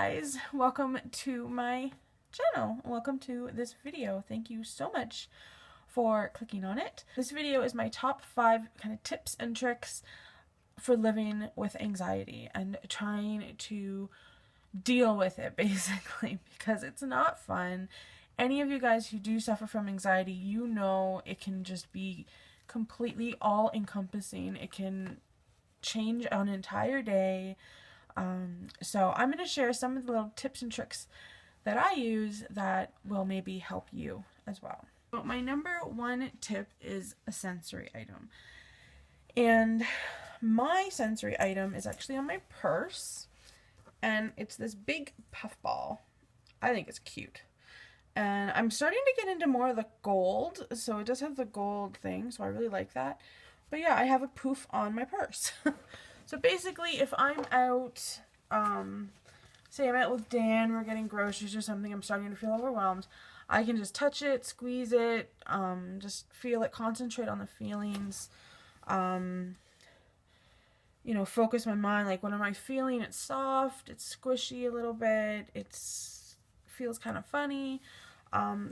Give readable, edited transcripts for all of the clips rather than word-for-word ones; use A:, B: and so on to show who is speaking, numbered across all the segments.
A: guys, welcome to my channel. Welcome to this video. Thank you so much for clicking on it. This video is my top 5 kind of tips and tricks for living with anxiety and trying to deal with it, basically, because it's not fun. Any of you guys who do suffer from anxiety, you know it can just be completely all-encompassing. It can change an entire day. So I'm going to share some of the little tips and tricks that I use that will maybe help you as well. But my number 1 tip is a sensory item. And my sensory item is actually on my purse. And it's this big puff ball. I think it's cute. And I'm starting to get into more of the gold. So it does have the gold thing. So I really like that. But yeah, I have a poof on my purse. So basically, if I'm out, say I'm out with Dan, we're getting groceries or something, I'm starting to feel overwhelmed, I can just touch it, squeeze it, just feel it, concentrate on the feelings, focus my mind, like what am I feeling? It's soft, it's squishy a little bit, feels kind of funny,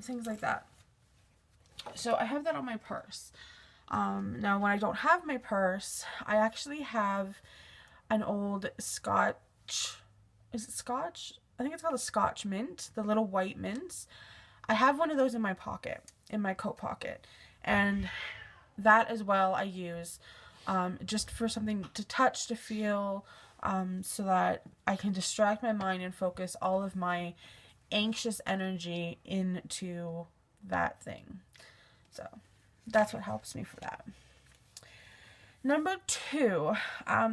A: things like that. So I have that on my purse. Now, when I don't have my purse, I actually have an old Scotch, is it Scotch? I think it's called a Scotch mint, the little white mints. I have one of those in my pocket, in my coat pocket, and that as well I use just for something to touch, to feel, so that I can distract my mind and focus all of my anxious energy into that thing. So that's what helps me for that. Number 2,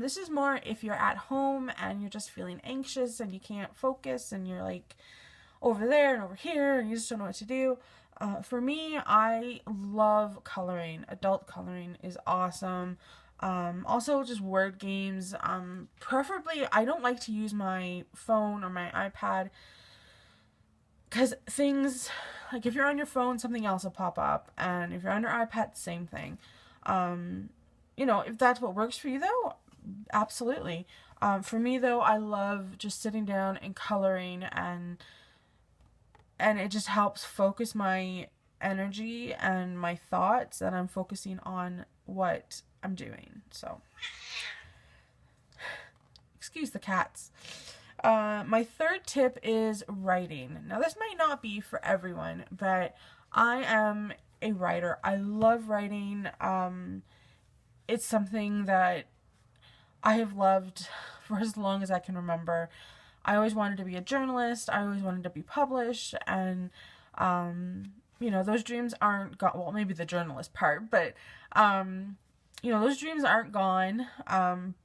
A: this is more if you're at home and you're just feeling anxious and you can't focus and you're like over there and over here and you just don't know what to do. For me, I love coloring. Adult coloring is awesome. Also just word games. Preferably, I don't like to use my phone or my iPad, because things, like if you're on your phone, something else will pop up. And if you're on your iPad, same thing. If that's what works for you, though, absolutely. For me, though, I love just sitting down and coloring, and it just helps focus my energy and my thoughts, and I'm focusing on what I'm doing. So, excuse the cats. My 3rd tip is writing. Now, this might not be for everyone, but I am a writer. I love writing. It's something that I have loved for as long as I can remember. I always wanted to be a journalist. I always wanted to be published, and those dreams aren't gone. Well, maybe the journalist part, but those dreams aren't gone.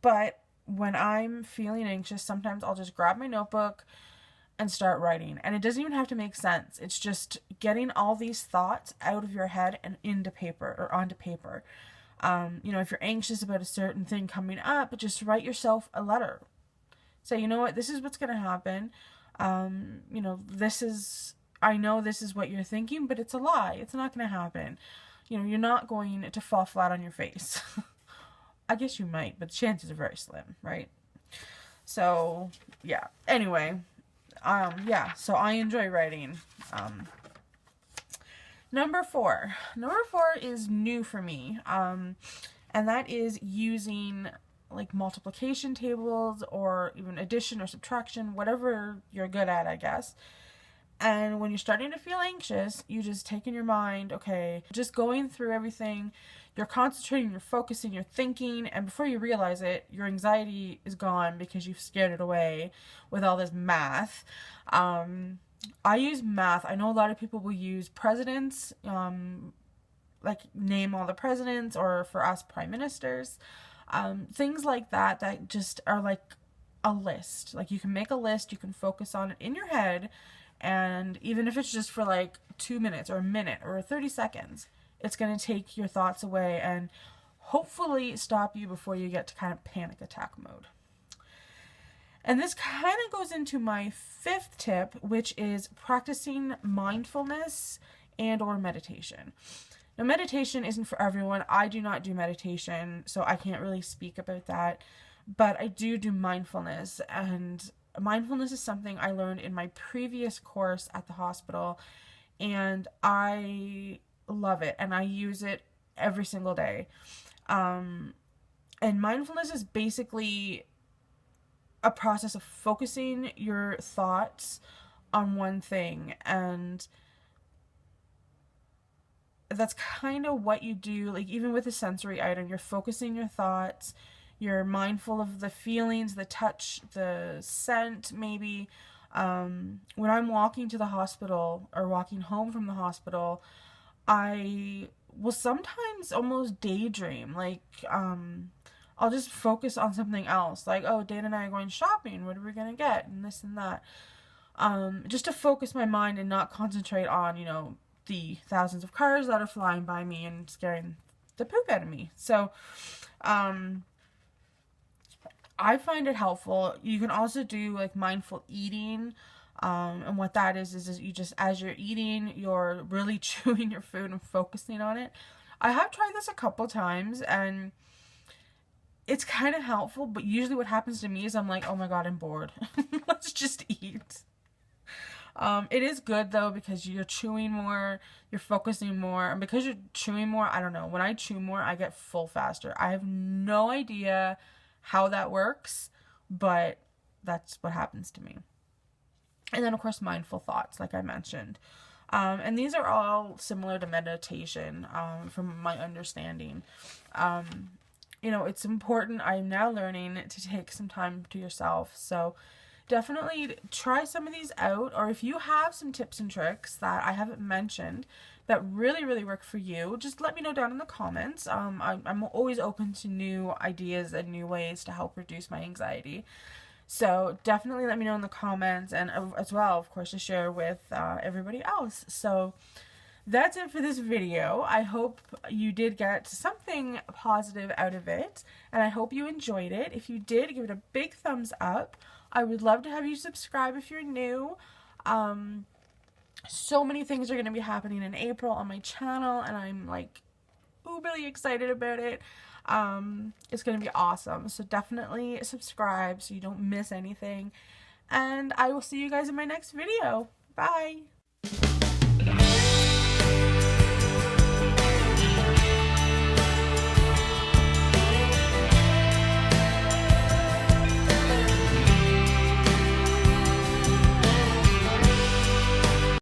A: But when I'm feeling anxious, sometimes I'll just grab my notebook and start writing. And it doesn't even have to make sense. It's just getting all these thoughts out of your head and into paper or onto paper. If you're anxious about a certain thing coming up, just write yourself a letter. Say, you know what, this is what's going to happen. I know this is what you're thinking, but it's a lie. It's not going to happen. You're not going to fall flat on your face. I guess you might, but the chances are very slim, right? So, yeah. Anyway, so I enjoy writing. Number 4 is new for me, and that is using like multiplication tables or even addition or subtraction, whatever you're good at, I guess. And when you're starting to feel anxious, you just take in your mind, okay, just going through everything, you're concentrating, you're focusing, you're thinking, and before you realize it, your anxiety is gone because you've scared it away with all this math. I use math. I know a lot of people will use presidents, like name all the presidents, or for us, prime ministers, things like that just are like a list. Like you can make a list, you can focus on it in your head, and even if it's just for like 2 minutes or a minute or 30 seconds, it's going to take your thoughts away and hopefully stop you before you get to kind of panic attack mode. And this kind of goes into my 5th tip, which is practicing mindfulness and or meditation. Now, meditation isn't for everyone. I do not do meditation, so I can't really speak about that. But I do mindfulness, and mindfulness is something I learned in my previous course at the hospital, and I love it, and I use it every single day. And mindfulness is basically a process of focusing your thoughts on one thing, and that's kind of what you do. Like, even with a sensory item, you're focusing your thoughts, you're mindful of the feelings, the touch, the scent, maybe. When I'm walking to the hospital or walking home from the hospital, I will sometimes almost daydream. Like, I'll just focus on something else. Like, oh, Dana and I are going shopping. What are we going to get? And this and that. Just to focus my mind and not concentrate on, the thousands of cars that are flying by me and scaring the poop out of me. So, I find it helpful. You can also do like mindful eating. And what that is you just, as you're eating, you're really chewing your food and focusing on it. I have tried this a couple times, and it's kind of helpful, but usually what happens to me is I'm like, oh my God, I'm bored. Let's just eat. It is good though, because you're chewing more, you're focusing more, and because you're chewing more, I don't know, when I chew more, I get full faster. I have no idea how that works, but that's what happens to me. And then, of course, mindful thoughts, like I mentioned. And these are all similar to meditation, from my understanding. It's important. I'm now learning to take some time to yourself. So definitely try some of these out. Or if you have some tips and tricks that I haven't mentioned that really, really work for you, just let me know down in the comments. I'm always open to new ideas and new ways to help reduce my anxiety. So definitely let me know in the comments, and as well, of course, to share with everybody else. So that's it for this video. I hope you did get something positive out of it, and I hope you enjoyed it. If you did, give it a big thumbs up. I would love to have you subscribe if you're new. So many things are going to be happening in April on my channel, and I'm like uberly excited about it. It's going to be awesome. So definitely subscribe so you don't miss anything. And I will see you guys in my next video. Bye.